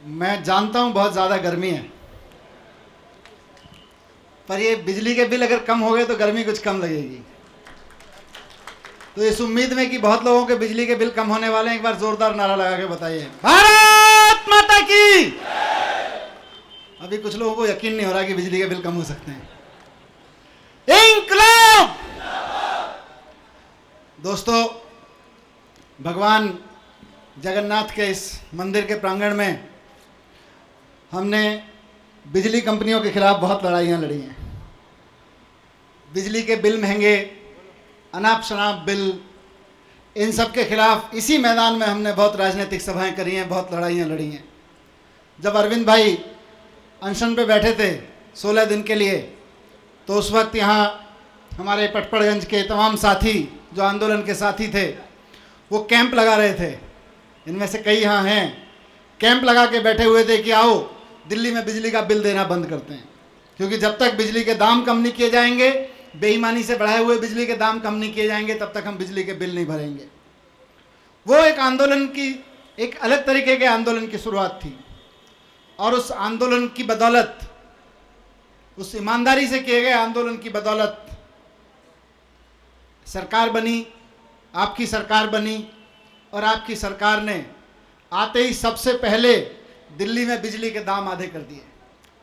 मैं जानता हूं बहुत ज़्यादा गर्मी है, पर ये बिजली के बिल अगर कम हो गए तो गर्मी कुछ कम लगेगी। तो इस उम्मीद में कि बहुत लोगों के बिजली के बिल कम होने वाले हैं, एक बार जोरदार नारा लगा के बताइए, भारत माता की। अभी कुछ लोगों को यकीन नहीं हो रहा कि बिजली के बिल कम हो सकते हैं। इंकलाब। दोस्तों, भगवान जगन्नाथ के इस मंदिर के प्रांगण में हमने बिजली कंपनियों के खिलाफ बहुत लड़ाइयाँ लड़ी हैं। बिजली के बिल महंगे, अनाप शनाप बिल, इन सब के खिलाफ इसी मैदान में हमने बहुत राजनीतिक सभाएं करी हैं, बहुत लड़ाइयाँ लड़ी हैं। जब अरविंद भाई अनशन पे बैठे थे 16 दिन के लिए, तो उस वक्त यहाँ हमारे पटपड़गंज के तमाम साथी जो आंदोलन के साथी थे वो कैंप लगा रहे थे। इनमें से कई यहाँ हैं, कैंप लगा के बैठे हुए थे कि आओ दिल्ली में बिजली का बिल देना बंद करते हैं, क्योंकि जब तक बिजली के दाम कम नहीं किए जाएंगे, बेईमानी से बढ़ाए हुए बिजली के दाम कम नहीं किए जाएंगे, तब तक हम बिजली के बिल नहीं भरेंगे। वो एक आंदोलन की, एक अलग तरीके के आंदोलन की शुरुआत थी, और उस आंदोलन की बदौलत, उस ईमानदारी से किए गए आंदोलन की बदौलत सरकार बनी, आपकी सरकार बनी, और आपकी सरकार ने आते ही सबसे पहले दिल्ली में बिजली के दाम आधे कर दिए।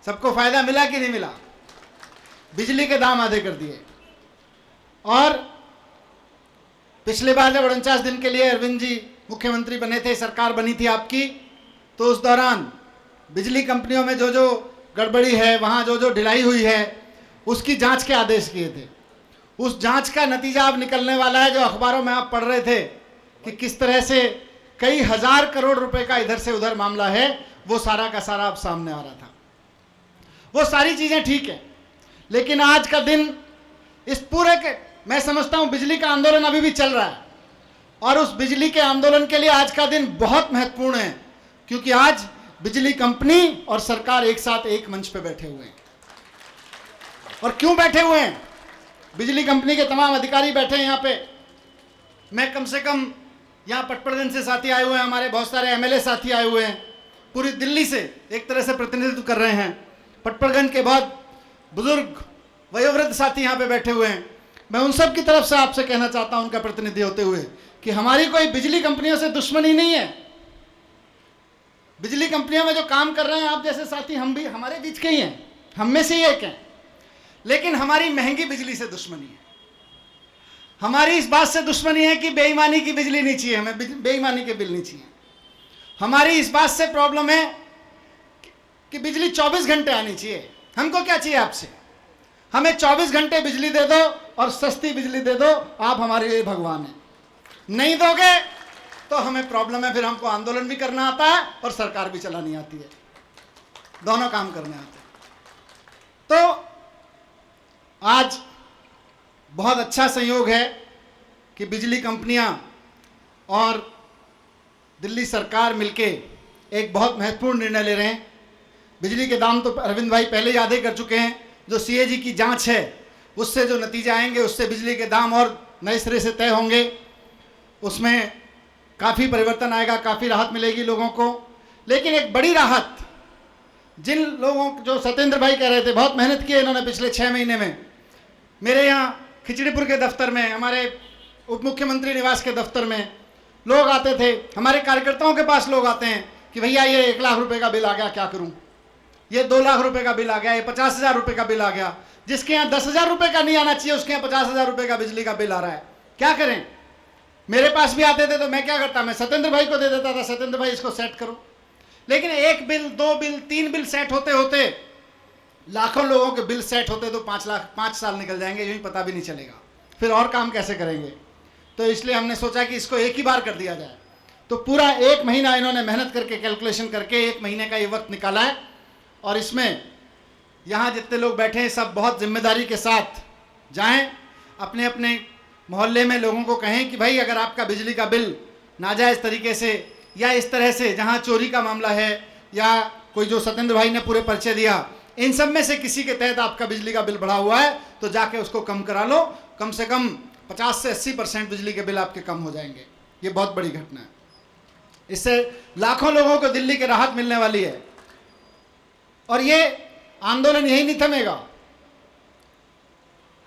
सबको फायदा मिला कि नहीं मिला? बिजली के दाम आधे कर दिए। और पिछली बार जब 49 दिन के लिए अरविंद जी मुख्यमंत्री बने थे, सरकार बनी थी आपकी, तो उस दौरान बिजली कंपनियों में जो जो गड़बड़ी है, वहाँ जो जो ढिलाई हुई है, उसकी जांच के आदेश किए थे। उस जांच का नतीजा अब निकलने वाला है, जो अखबारों में आप पढ़ रहे थे कि किस तरह से कई हजार करोड़ रुपए का इधर से उधर मामला है, वो सारा का सारा अब सामने आ रहा था। वो सारी चीजें ठीक है, लेकिन आज का दिन, इस पूरे के, मैं समझता हूं बिजली का आंदोलन अभी भी चल रहा है, और उस बिजली के आंदोलन के लिए आज का दिन बहुत महत्वपूर्ण है, क्योंकि आज बिजली कंपनी और सरकार एक साथ एक मंच पे बैठे हुए हैं। और क्यों बैठे हुए हैं? बिजली कंपनी के तमाम अधिकारी बैठे हैं यहाँ पे। मैं कम से कम, यहाँ पटपड़गंज से साथी आए हुए हैं, हमारे बहुत सारे एमएलए साथी आए हुए हैं, पूरी दिल्ली से एक तरह से प्रतिनिधित्व कर रहे हैं। पटपड़गंज के बहुत बुजुर्ग वयोवृद्ध साथी यहाँ पे बैठे हुए हैं। मैं उन सब की तरफ से आपसे कहना चाहता हूँ, उनका प्रतिनिधि होते हुए, कि हमारी कोई बिजली कंपनियों से दुश्मनी नहीं है। बिजली कंपनियों में जो काम कर रहे हैं आप जैसे साथी, हम भी हमारे बीच के ही हैं, हम में से ही एक हैं, लेकिन हमारी महंगी बिजली से दुश्मनी है। हमारी इस बात से दुश्मनी है कि बेईमानी की बिजली नहीं चाहिए, हमें बेईमानी के बिल नहीं चाहिए। हमारी इस बात से प्रॉब्लम है कि बिजली 24 घंटे आनी चाहिए। हमको क्या चाहिए आपसे? हमें 24 घंटे बिजली दे दो और सस्ती बिजली दे दो, आप हमारे लिए भगवान हैं। नहीं दोगे तो हमें प्रॉब्लम है, फिर हमको आंदोलन भी करना आता है और सरकार भी चलानी आती है, दोनों काम करने आते हैं। तो आज बहुत अच्छा संयोग है कि बिजली कंपनियां और दिल्ली सरकार मिलके एक बहुत महत्वपूर्ण निर्णय ले रहे हैं। बिजली के दाम तो अरविंद भाई पहले ही आधे कर चुके हैं। जो सीएजी की जांच है, उससे जो नतीजे आएंगे, उससे बिजली के दाम और नए सिरे से तय होंगे। उसमें काफ़ी परिवर्तन आएगा, काफ़ी राहत मिलेगी लोगों को। लेकिन एक बड़ी राहत, जिन लोगों, जो सत्येंद्र भाई कह रहे थे, बहुत मेहनत की है इन्होंने पिछले 6 महीने में। मेरे यहाँ खिचड़ीपुर के दफ्तर में, हमारे उप मुख्यमंत्री निवास के दफ्तर में लोग आते थे, हमारे कार्यकर्ताओं के पास लोग आते हैं कि भैया ये 1 लाख रुपए का बिल आ गया, क्या करूं? ये 2 लाख रुपए का बिल आ गया, ये 50,000 रुपए का बिल आ गया। जिसके यहाँ 10,000 रुपए का नहीं आना चाहिए, उसके यहाँ 50,000 रुपए का बिजली का बिल आ रहा है, क्या करें? मेरे पास भी आते थे तो मैं क्या करता, मैं सत्येंद्र भाई को दे देता था, सत्येंद्र भाई इसको सेट करो। लेकिन 1 बिल, 2 बिल, 3 बिल सेट होते होते लाखों लोगों के बिल सेट होते तो 5 साल निकल जाएंगे, यूं ही पता भी नहीं चलेगा, फिर और काम कैसे करेंगे? तो इसलिए हमने सोचा कि इसको एक ही बार कर दिया जाए। तो पूरा 1 महीना इन्होंने मेहनत करके, कैलकुलेशन करके 1 महीने का ये वक्त निकाला है, और इसमें यहाँ जितने लोग बैठे हैं सब बहुत जिम्मेदारी के साथ जाएं, अपने अपने मोहल्ले में लोगों को कहें कि भाई अगर आपका बिजली का बिल नाजायज़ तरीके से या इस तरह से, जहाँ चोरी का मामला है या कोई जो सत्येंद्र भाई ने पूरे परिचय दिया, इन सब में से किसी के तहत आपका बिजली का बिल बढ़ा हुआ है तो जाके उसको कम करा लो। कम से कम 50 से 80% बिजली के बिल आपके कम हो जाएंगे। ये बहुत बड़ी घटना है। इससे लाखों लोगों को दिल्ली की राहत मिलने वाली है। और ये आंदोलन यही नहीं थमेगा।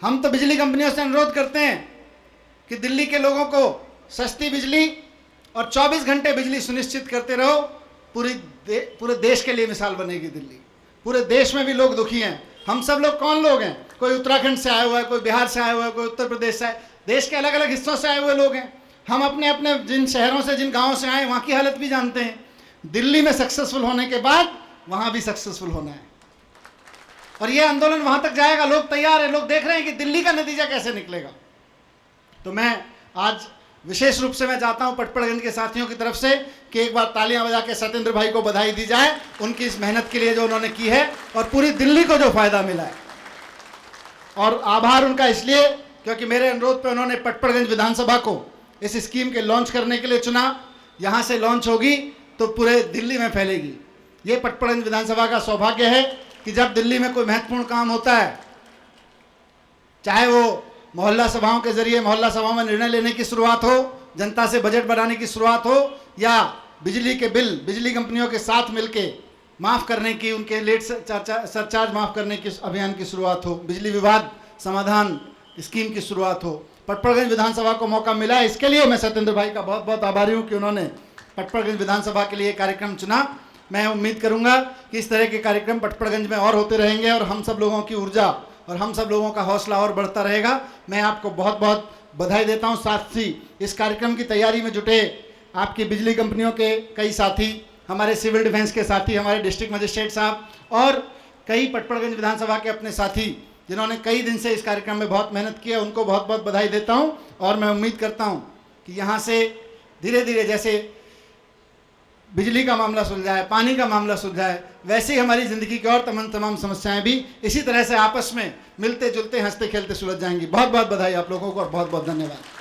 हम तो बिजली कंपनियों से अनुरोध करते हैं कि दिल्ली के लोगों को सस्ती बिजली और 24 घंटे बिजली सुनिश्चित करते रहो। पूरे देश के लिए मिसाल बनेगी दिल्ली। पूरे देश में भी लोग दुखी हैं। हम सब लोग कौन लोग हैं? कोई उत्तराखंड से आया हुआ है, कोई बिहार से आया हुआ है, कोई उत्तर प्रदेश से आया, देश के अलग अलग हिस्सों से आए हुए लोग हैं। हम अपने अपने जिन शहरों से, जिन गाँवों से आए, वहाँ की हालत भी जानते हैं। दिल्ली में सक्सेसफुल होने के बाद वहाँ भी सक्सेसफुल होना है और ये आंदोलन वहाँ तक जाएगा। लोग तैयार हैं, लोग देख रहे हैं कि दिल्ली का नतीजा कैसे निकलेगा। तो मैं आज विशेष रूप से मैं चाहता हूं पटपड़गंज के साथियों की तरफ से कि एक बार तालियां बजा के सत्येंद्र भाई को बधाई दी जाए, उनकी इस मेहनत के लिए जो उन्होंने की है और पूरी दिल्ली को जो फायदा मिला है। और आभार उनका इसलिए क्योंकि मेरे अनुरोध पर उन्होंने पटपड़गंज विधानसभा को इस स्कीम के लॉन्च करने के लिए चुना। यहां से लॉन्च होगी तो पूरे दिल्ली में फैलेगी। ये पटपड़गंज विधानसभा का सौभाग्य है कि जब दिल्ली में कोई महत्वपूर्ण काम होता है, चाहे वो मोहल्ला सभाओं के जरिए मोहल्ला सभाओं में निर्णय लेने की शुरुआत हो, जनता से बजट बनाने की शुरुआत हो, या बिजली के बिल बिजली कंपनियों के साथ मिलके माफ़ करने की, उनके लेट सरचार्ज माफ़ करने की अभियान की शुरुआत हो, बिजली विवाद समाधान स्कीम की शुरुआत हो, पटपड़गंज विधानसभा को मौका मिला है। इसके लिए मैं सत्येंद्र भाई का बहुत बहुत आभारी हूँ कि उन्होंने पटपड़गंज विधानसभा के लिए कार्यक्रम चुना। मैं उम्मीद करूँगा कि इस तरह के कार्यक्रम पटपड़गंज में और होते रहेंगे और हम सब लोगों की ऊर्जा और हम सब लोगों का हौसला और बढ़ता रहेगा। मैं आपको बहुत बहुत बधाई देता हूं। साथ ही इस कार्यक्रम की तैयारी में जुटे आपकी बिजली कंपनियों के कई साथी, हमारे सिविल डिफेंस के साथी, हमारे डिस्ट्रिक्ट मजिस्ट्रेट साहब और कई पटपड़गंज विधानसभा के अपने साथी जिन्होंने कई दिन से इस कार्यक्रम में बहुत मेहनत की है, उनको बहुत बहुत बधाई देता हूँ। और मैं उम्मीद करता हूँ कि यहाँ से धीरे धीरे जैसे बिजली का मामला सुलझाए, पानी का मामला सुलझाए, वैसे ही हमारी ज़िंदगी की और तमाम समस्याएं भी इसी तरह से आपस में मिलते जुलते हंसते खेलते सुलझ जाएंगी। बहुत बहुत बधाई आप लोगों को और बहुत बहुत धन्यवाद।